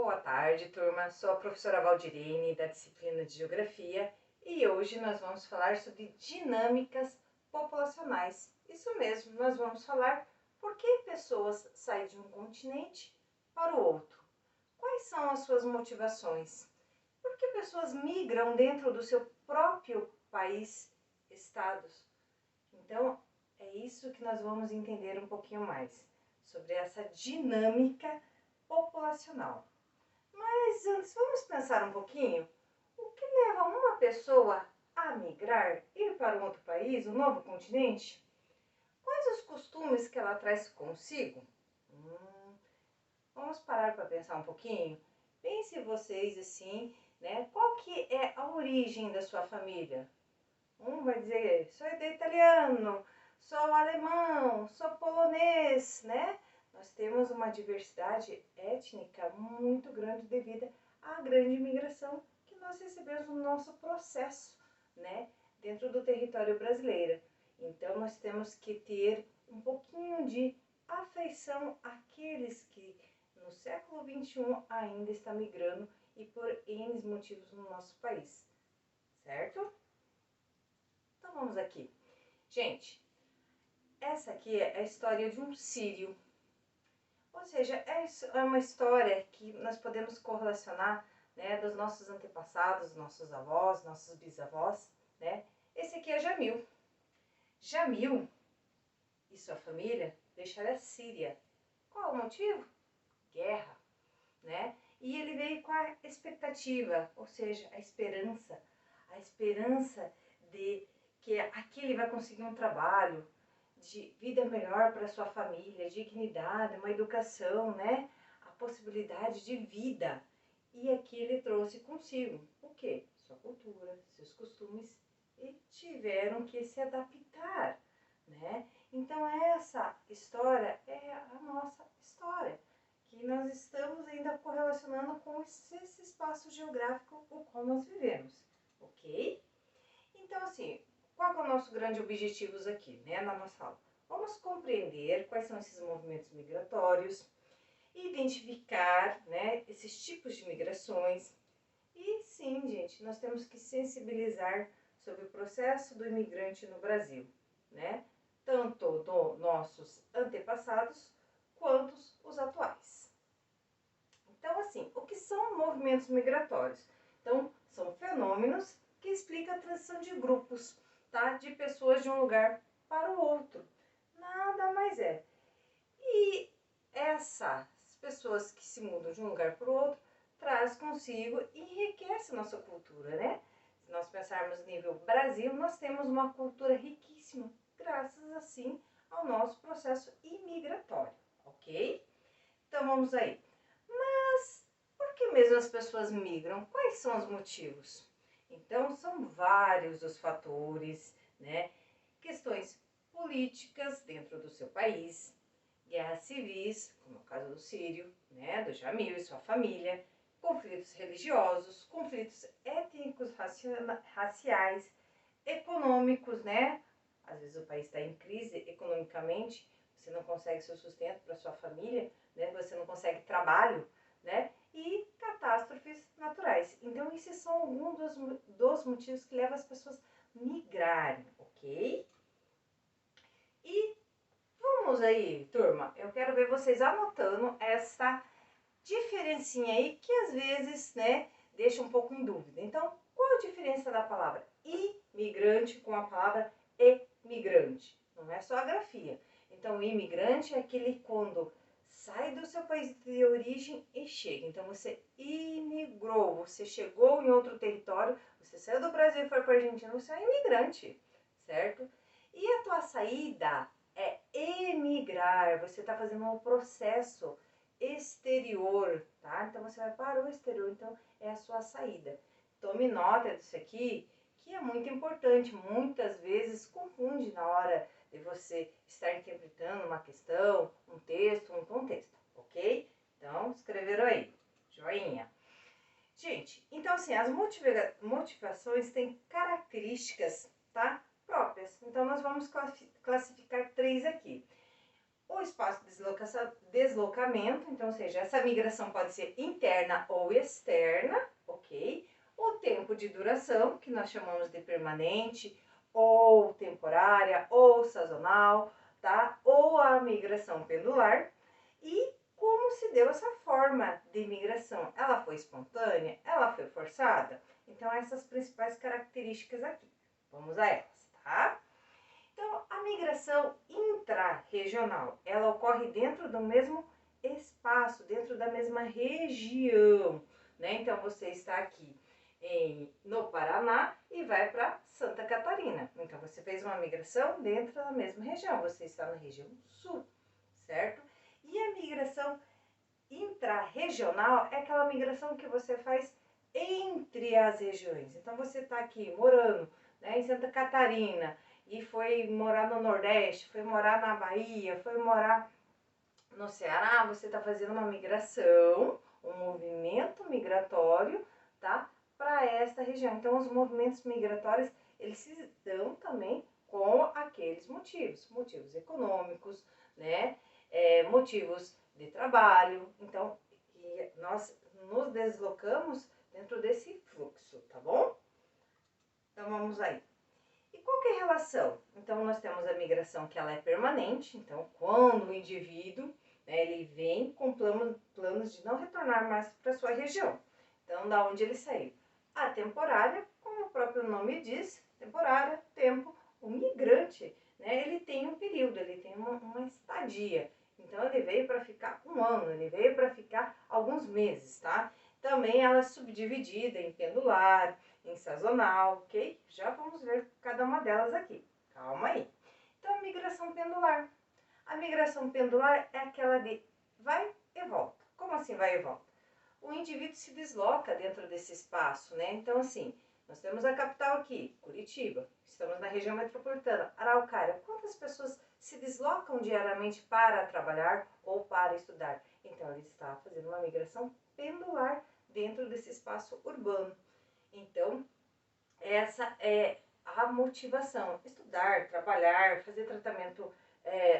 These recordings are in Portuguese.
Boa tarde, turma. Sou a professora Valdirene, da disciplina de Geografia, e hoje nós vamos falar sobre dinâmicas populacionais. Isso mesmo, nós vamos falar por que pessoas saem de um continente para o outro. Quais são as suas motivações? Por que pessoas migram dentro do seu próprio país, estados? Então, é isso que nós vamos entender um pouquinho mais, sobre essa dinâmica populacional. Mas antes, vamos pensar um pouquinho? O que leva uma pessoa a migrar, ir para um outro país, um novo continente? Quais os costumes que ela traz consigo? Vamos parar para pensar um pouquinho? Pense vocês assim, né? Qual que é a origem da sua família? Um vai dizer, sou de italiano, sou alemão, sou polonês, né? Nós temos uma diversidade étnica muito grande devido à grande imigração que nós recebemos no nosso processo, né? Dentro do território brasileiro. Então, nós temos que ter um pouquinho de afeição àqueles que no século XXI ainda está migrando e por N motivos no nosso país, certo? Então vamos aqui. Gente, essa aqui é a história de um sírio. Ou seja, é uma história que nós podemos correlacionar, né, dos nossos antepassados, nossos avós, nossos bisavós, né? Esse aqui é Jamil. Jamil e sua família deixaram a Síria. Qual o motivo? Guerra, né? E ele veio com a expectativa, ou seja, a esperança de que aqui ele vai conseguir um trabalho, de vida melhor para sua família, dignidade, uma educação, né? A possibilidade de vida. E aqui ele trouxe consigo o quê? Sua cultura, seus costumes, e tiveram que se adaptar, né? Então essa história é a nossa história, que nós estamos ainda correlacionando com esse espaço geográfico o qual nós vivemos, ok? Então, assim, qual é o nosso grande objetivo aqui, né, na nossa aula? Vamos compreender quais são esses movimentos migratórios, identificar, né, esses tipos de migrações. E sim, gente, nós temos que sensibilizar sobre o processo do imigrante no Brasil, né? Tanto dos nossos antepassados quanto os atuais. Então, assim, o que são movimentos migratórios? Então, são fenômenos que explicam a transição de grupos, tá? De pessoas de um lugar para o outro. Nada mais é. E essas pessoas que se mudam de um lugar para o outro traz consigo e enriquece nossa cultura, né? Se nós pensarmos nível Brasil, nós temos uma cultura riquíssima, graças assim ao nosso processo imigratório, ok? Então vamos aí. Mas por que mesmo as pessoas migram? Quais são os motivos? Então são vários os fatores, né? Questões políticas dentro do seu país, guerras civis, como é o caso do Sírio, né, do Jamil e sua família, conflitos religiosos, conflitos étnicos, raciais, econômicos, né? Às vezes o país está em crise economicamente, você não consegue seu sustento para sua família, né? Você não consegue trabalho, né? E catástrofes naturais. Então, esses são alguns dos motivos que levam as pessoas a migrarem, ok? E vamos aí, turma, eu quero ver vocês anotando essa diferencinha aí que às vezes, né, deixa um pouco em dúvida. Então, qual a diferença da palavra imigrante com a palavra emigrante? Não é só a grafia. Então, imigrante é aquele quando sai do seu país de origem e chega. Então, você imigrou, você chegou em outro território, você saiu do Brasil e foi para a Argentina, você é imigrante, certo? E a tua saída é emigrar, você está fazendo um processo exterior, tá? Então você vai para o exterior, então é a sua saída. Tome nota disso aqui, que é muito importante. Muitas vezes confunde na hora de você estar interpretando uma questão, um texto, um contexto, ok? Então, escreveram aí, joinha. Gente, então assim, as motivações têm características, tá? Próprias. Então, nós vamos classificar 3 aqui. O espaço de deslocamento, então, ou seja, essa migração pode ser interna ou externa, ok? O tempo de duração, que nós chamamos de permanente, ou temporária, ou sazonal, tá? Ou a migração pendular. E como se deu essa forma de migração? Ela foi espontânea? Ela foi forçada? Então, essas principais características aqui. Vamos a elas, tá? Então, a migração intra-regional, ela ocorre dentro do mesmo espaço, dentro da mesma região, né? Então, você está aqui no Paraná e vai para Santa Catarina. Então, você fez uma migração dentro da mesma região, você está na região sul, certo? E a migração intra-regional é aquela migração que você faz entre as regiões. Então, você está aqui morando, né, em Santa Catarina e foi morar no Nordeste, foi morar na Bahia, foi morar no Ceará, você está fazendo uma migração, um movimento migratório, tá? Para esta região. Então, os movimentos migratórios, eles se dão também com aqueles motivos econômicos, né? Motivos de trabalho. Então, nós nos deslocamos dentro desse fluxo, tá bom? Então, vamos aí. E qual que é a relação? Então, nós temos a migração que ela é permanente. Então, quando o indivíduo, né, ele vem com planos de não retornar mais para sua região. Então, da onde ele saiu. A temporária, como o próprio nome diz, temporária, tempo, o migrante, né, ele tem um período, ele tem uma estadia. Então, ele veio para ficar um ano, ele veio para ficar alguns meses, tá? Também ela é subdividida em pendular, em sazonal, ok? Já vamos ver cada uma delas aqui. Calma aí. Então, a migração pendular. A migração pendular é aquela de vai e volta. Como assim vai e volta? O indivíduo se desloca dentro desse espaço, né? Então, assim, nós temos a capital aqui, Curitiba. Estamos na região metropolitana, Araucária. Quantas pessoas se deslocam diariamente para trabalhar ou para estudar? Então, ele está fazendo uma migração pendular dentro desse espaço urbano. Então, essa é a motivação. Estudar, trabalhar, fazer tratamento,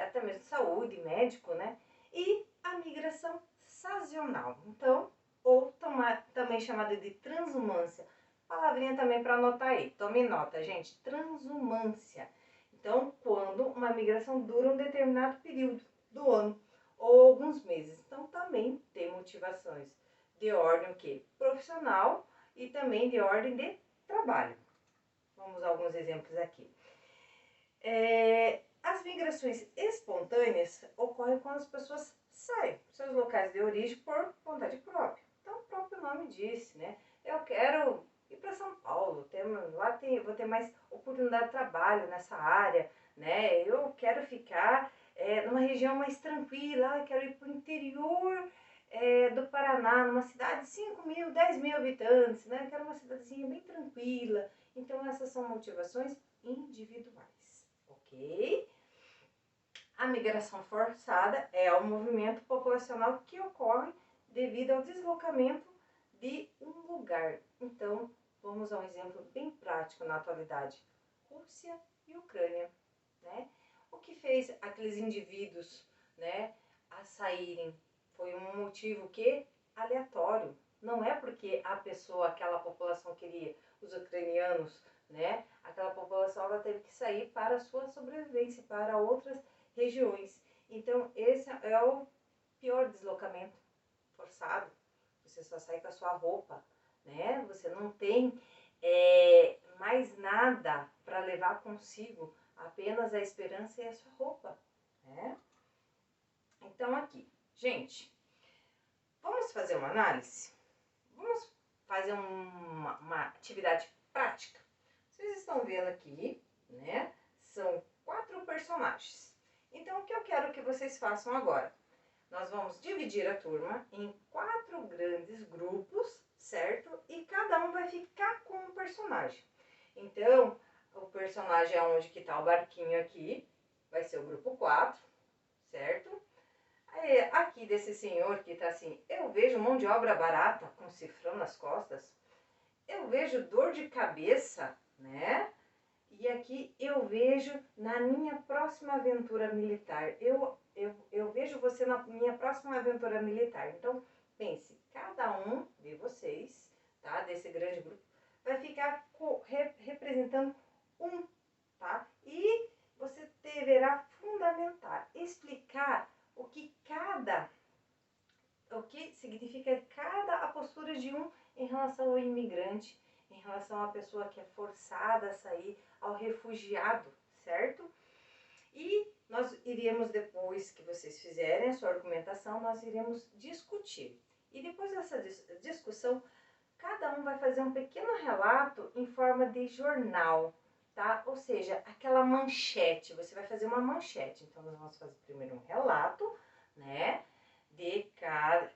até mesmo de saúde, médico, né? E a migração sazonal. Então, ou também chamada de transumância. Palavrinha também para anotar aí. Tome nota, gente. Transumância. Então, quando uma migração dura um determinado período do ano ou alguns meses. Então, também tem motivações de ordem o quê? Profissional e também de ordem de trabalho. Vamos a alguns exemplos aqui. As migrações espontâneas ocorrem quando as pessoas saem dos seus locais de origem por vontade própria. Então, o próprio nome disse, né? Eu quero ir para São Paulo, vou ter mais oportunidade de trabalho nessa área, né? Eu quero ficar numa região mais tranquila, eu quero ir para o interior do Paraná, numa cidade de 5 mil, 10 mil habitantes, né? Eu quero uma cidadezinha bem tranquila. Então, essas são motivações individuais, ok? A migração forçada é o movimento populacional que ocorre devido ao deslocamento de um lugar. Então, vamos a um exemplo bem prático na atualidade. Rússia e Ucrânia, né? O que fez aqueles indivíduos, né, a saírem foi um motivo que aleatório. Não é porque a pessoa, aquela população queria, os ucranianos, né? Aquela população ela teve que sair para a sua sobrevivência, para outras regiões. Então, esse é o pior deslocamento forçado. Você só sai com a sua roupa, né? Você não tem mais nada para levar consigo, apenas a esperança e a sua roupa, né? Então, aqui, gente, vamos fazer uma análise? Vamos fazer uma atividade prática. Vocês estão vendo aqui, né? São 4 personagens. Então, o que eu quero que vocês façam agora? Nós vamos dividir a turma em 4 grandes grupos, certo? E cada um vai ficar com um personagem. Então, o personagem é onde que tá o barquinho aqui, vai ser o grupo 4, certo? Aí, aqui desse senhor que tá assim, eu vejo mão de obra barata com cifrão nas costas, eu vejo dor de cabeça, né? E aqui eu vejo na minha próxima aventura militar, eu eu vejo você na minha próxima aventura militar. Então, pense, cada um de vocês, tá, desse grande grupo, vai ficar representando um, tá? E você deverá fundamentar, explicar o que significa a postura de um em relação ao imigrante, em relação à pessoa que é forçada a sair, ao refugiado, certo? E nós iríamos, depois que vocês fizerem a sua argumentação, nós iremos discutir. E depois dessa discussão, cada um vai fazer um pequeno relato em forma de jornal, tá? Ou seja, aquela manchete, você vai fazer uma manchete. Então, nós vamos fazer primeiro um relato, né? De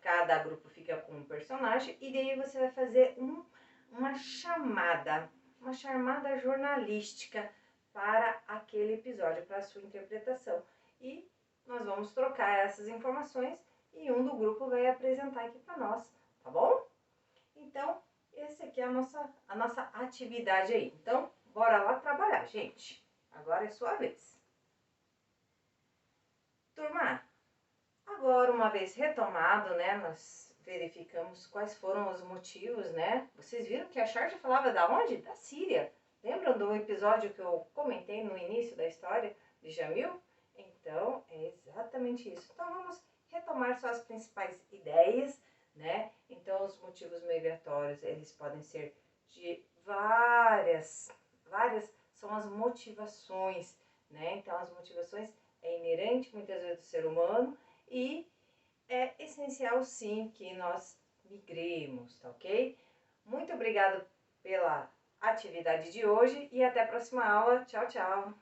cada grupo fica com um personagem, e daí você vai fazer uma chamada jornalística para aquele episódio, para a sua interpretação. E nós vamos trocar essas informações e um do grupo vai apresentar aqui para nós, tá bom? Então, esse aqui é a nossa atividade aí. Então, bora lá trabalhar, gente. Agora é sua vez. Turma, agora uma vez retomado, né, nós verificamos quais foram os motivos, né? Vocês viram que a charge falava da onde? Da Síria. Lembram do episódio que eu comentei no início da história de Jamil? Então, é exatamente isso. Então, vamos retomar só as principais ideias, né? Então, os motivos migratórios, eles podem ser de várias são as motivações, né? Então, as motivações é inerente muitas vezes do ser humano e é essencial sim que nós migremos, tá ok? Muito obrigada pela atividade de hoje e até a próxima aula. Tchau, tchau!